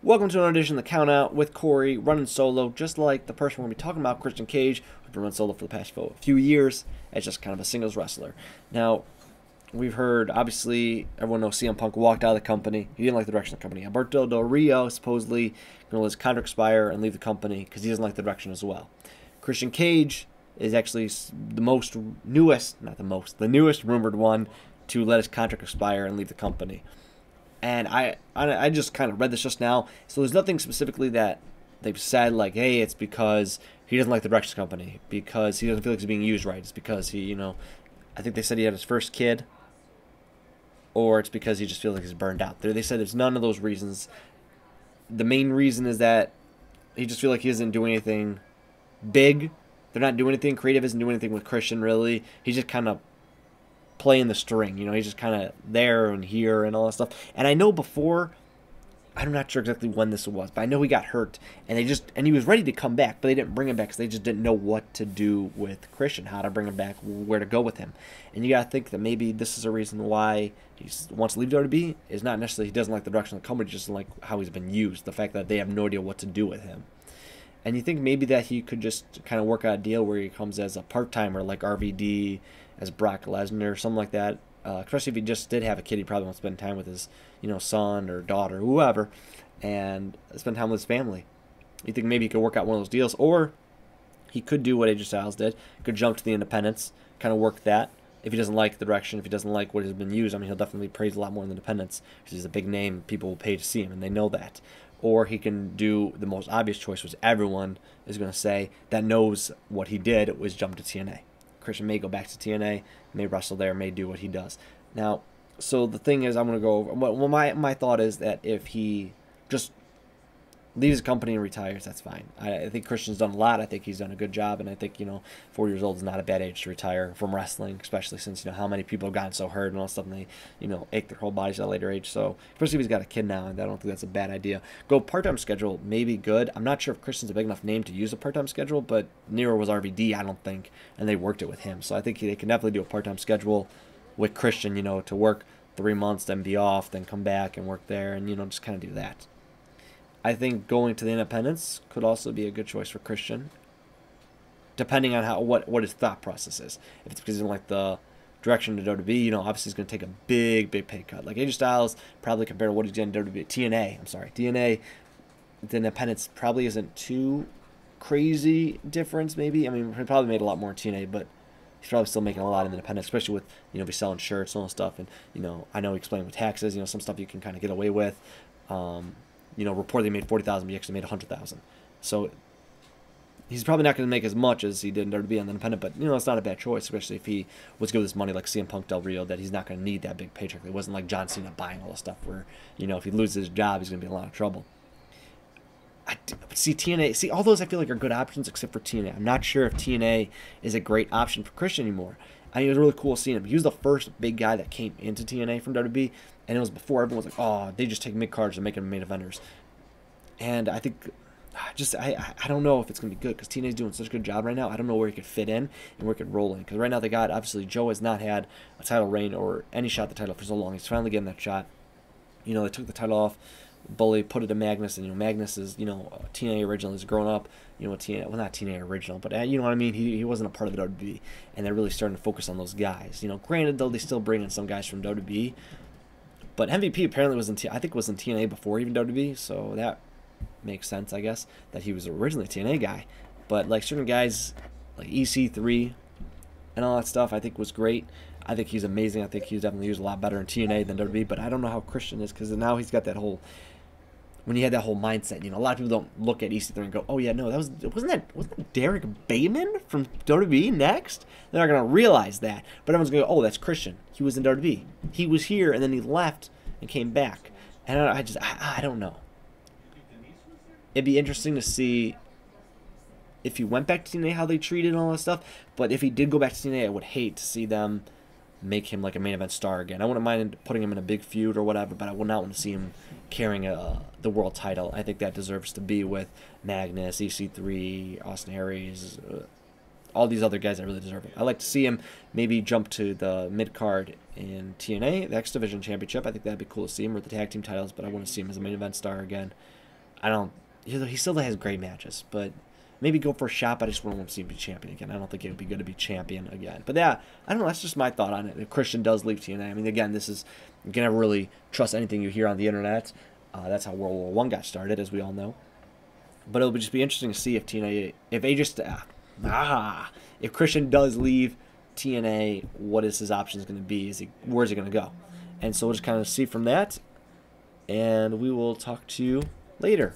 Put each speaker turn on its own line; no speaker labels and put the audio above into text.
Welcome to another edition of the Count Out with Corey, running solo, just like the person we're going to be talking about, Christian Cage, who's been running solo for the past few years as just kind of a singles wrestler. Now, we've heard, obviously, everyone knows CM Punk walked out of the company. He didn't like the direction of the company. Alberto Del Rio supposedly going to let his contract expire and leave the company because he doesn't like the direction as well. Christian Cage is actually the newest rumored one to let his contract expire and leave the company. And I just kind of read this just now. So there's nothing specifically that they've said like, hey, it's because he doesn't like the directions company, because he doesn't feel like he's being used right. It's because he, I think they said he had his first kid, or it's because he just feels like he's burned out. They said it's none of those reasons. The main reason is that he just feels like he isn't doing anything big. They're not doing anything. Creative isn't doing anything with Christian, really. He's just kind of playing the string, he's just kind of there and here and all that stuff. And I know before, I'm not sure exactly when this was, but I know he got hurt, and he was ready to come back, but they didn't bring him back because they just didn't know what to do with Christian, how to bring him back, where to go with him. And you got to think that maybe this is a reason why he wants to leave WWE, is not necessarily he doesn't like the direction of the company, just like how he's been used, the fact that they have no idea what to do with him. And you think maybe that he could just kind of work out a deal where he comes as a part-timer like RVD, as Brock Lesnar, or something like that. Especially if he just did have a kid, he probably wants to spend time with his, son or daughter, whoever, and spend time with his family. You think maybe he could work out one of those deals, or he could do what AJ Styles did, could jump to the independents, kind of work that. If he doesn't like the direction, if he doesn't like what has been used, he'll definitely praise a lot more in the independents because he's a big name. People will pay to see him, and they know that. Or he can do the most obvious choice, which everyone is going to say that knows what he did, was jump to TNA. Christian may go back to TNA, may wrestle there, may do what he does. Now, so the thing is, I'm going to go over. Well, my thought is that if he just leaves the company and retires, that's fine. I think Christian's done a lot. I think he's done a good job, and I think 40 years old is not a bad age to retire from wrestling, especially since how many people have gotten so hurt and all that stuff, and they ache their whole bodies at a later age. So especially if he's got a kid now, and I don't think that's a bad idea. Go part-time schedule, maybe good. I'm not sure if Christian's a big enough name to use a part-time schedule, but Nero was RVD, I don't think, and they worked it with him. So I think they can definitely do a part-time schedule with Christian, to work 3 months, then be off, then come back and work there, and just kind of do that. I think going to the independents could also be a good choice for Christian, depending on what his thought process is. If it's because he doesn't like the direction to WWE, obviously he's going to take a big pay cut. Like AJ Styles, probably compared to what he's getting to WWE, TNA, the independents probably isn't too crazy difference. Maybe he probably made a lot more in TNA, but he's probably still making a lot in the independents, especially with if he's selling shirts and all that stuff. And I know he explained with taxes, some stuff you can kind of get away with. Reportedly made $40,000, but he actually made $100,000. So he's probably not going to make as much as he did in WWE on the independent, but it's not a bad choice, especially if he was given this money like CM Punk Del Rio, that he's not going to need that big paycheck. It wasn't like John Cena buying all the stuff where if he loses his job, he's going to be in a lot of trouble. TNA, all those I feel like are good options except for TNA. I'm not sure if TNA is a great option for Christian anymore. It was really cool seeing him. He was the first big guy that came into TNA from WWE, and it was before everyone was like, oh, they just take mid-cards and make them main eventers. And I think, I don't know if it's going to be good because TNA's doing such a good job right now. I don't know where he could fit in and where he could roll in. Because right now obviously, Joe has not had a title reign or any shot at the title for so long. He's finally getting that shot. They took the title off. Bully put it to Magnus, and Magnus is TNA original. He's grown up, TNA, well, not TNA original, but you know what I mean. He wasn't a part of the WWE, and they're really starting to focus on those guys. Granted though, they still bring in some guys from WWE, but MVP apparently was I think was in TNA before even WWE, so that makes sense, I guess, that he was originally a TNA guy. But like certain guys like EC3 and all that stuff, I think was great. I think he's amazing. I think he's definitely used a lot better in TNA than WWE, but I don't know how Christian is because now he's got that whole. When he had that whole mindset, a lot of people don't look at EC3 and go, "Oh yeah, no, wasn't that Derek Bayman from WWE next?" They're not gonna realize that, but everyone's gonna go, "Oh, that's Christian. He was in WWE. He was here, and then he left and came back." And I don't know. It'd be interesting to see if he went back to TNA how they treated and all that stuff. But if he did go back to TNA, I would hate to see them make him like a main event star again. I wouldn't mind putting him in a big feud or whatever, but I would not want to see him carrying the world title. I think that deserves to be with Magnus, EC3, Austin Aries, all these other guys that really deserve it. I'd like to see him maybe jump to the mid-card in TNA, the X Division Championship. I think that'd be cool to see him with the tag team titles, but I want to see him as a main event star again. I don't. He still has great matches, but maybe go for a shot. But I just wouldn't want to see him be champion again. I don't think it would be good to be champion again. But yeah, I don't know. That's just my thought on it. If Christian does leave TNA, I mean, again, this is you can never really trust anything you hear on the internet. That's how World War One got started, as we all know. But it'll just be interesting to see if TNA, if if Christian does leave TNA, what is his options going to be? Where's he going to go? And so we'll just kind of see from that, and we will talk to you later.